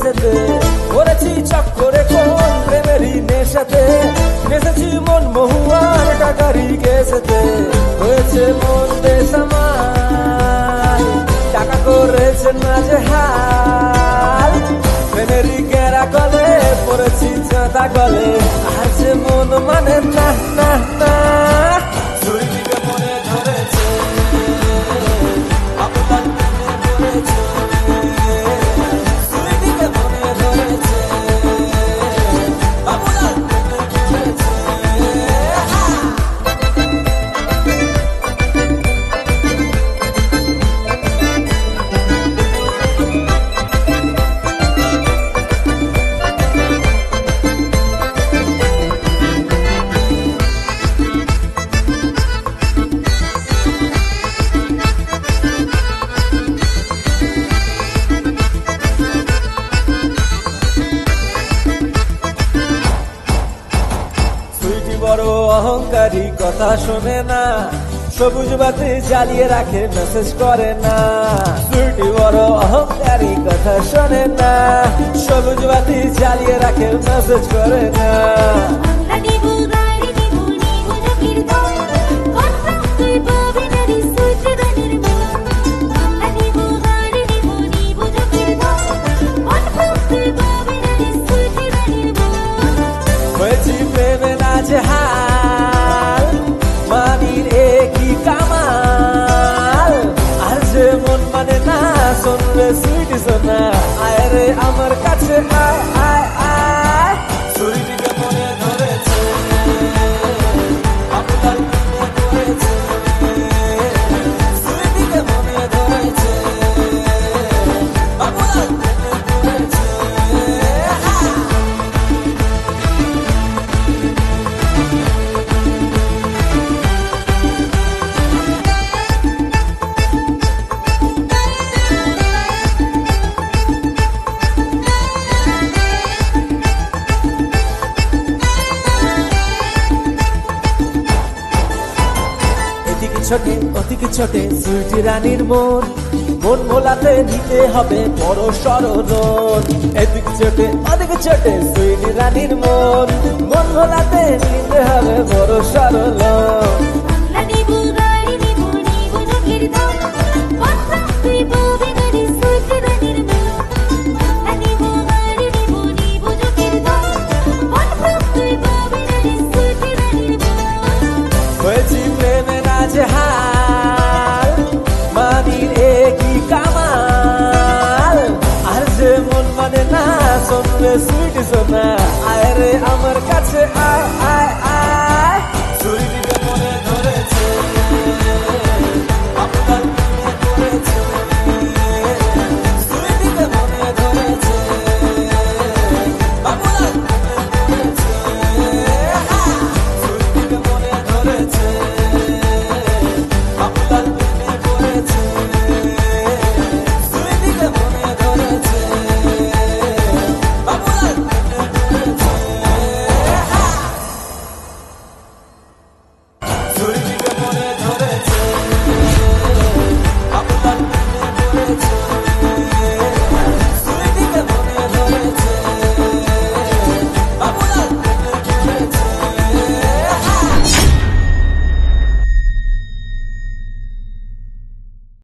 যেতে করেছি চক্করে কোন প্রেমেরই নেশাতে নেচেছি মন মহুয়ার টাকারি গেছেতে হয়েছে মন দেশ আমার টাকা করেছে না যে হাল প্রেমেরই গেরা গলে পড়েছি চাঁদা গলে আর যে মন মানে না না না ছুরিদিকে মনে ধরেছে আপনার মনে ধরেছে ছুরিদিকে মনে ধরেছে আপনার মনে ধরেছে বড় অহংকারী কথা শোনে না সবুজ বাতি জ্বালিয়ে রাখে মেসেজ করে না সুইটি বড় অহংকারী কথা শোনে না সবুজ বাতি জ্বালিয়ে রাখে মেসেজ করে না হয়েছি প্রেমে নাজেহাল মানির একই কামাল আর যে মন মানে না শুনবে সুইটি সোনা আয় রে আমার কাছে আয় আয় আয় সুইটিকে মনে ধরেছে আপনার মনে ধরেছে সুইটিকে মনে ধরেছে আপনার মনে ধরেছে ছোটে অতিকে ছোটে সুইটি রানীর মন মন ভোলাতে নিতে হবে বড় সরল এদিকে ছোটে ওদিকে ছোটে সুইটি রানীর মন মন ভোলাতে নিতে হবে বড় সরল হয়েছি প্রেমে নাজেহাল মানির একই কামাল আর যে মন মানে না শুনবে সুইটি সোনা আয় রে আমার কাছে আয় আয়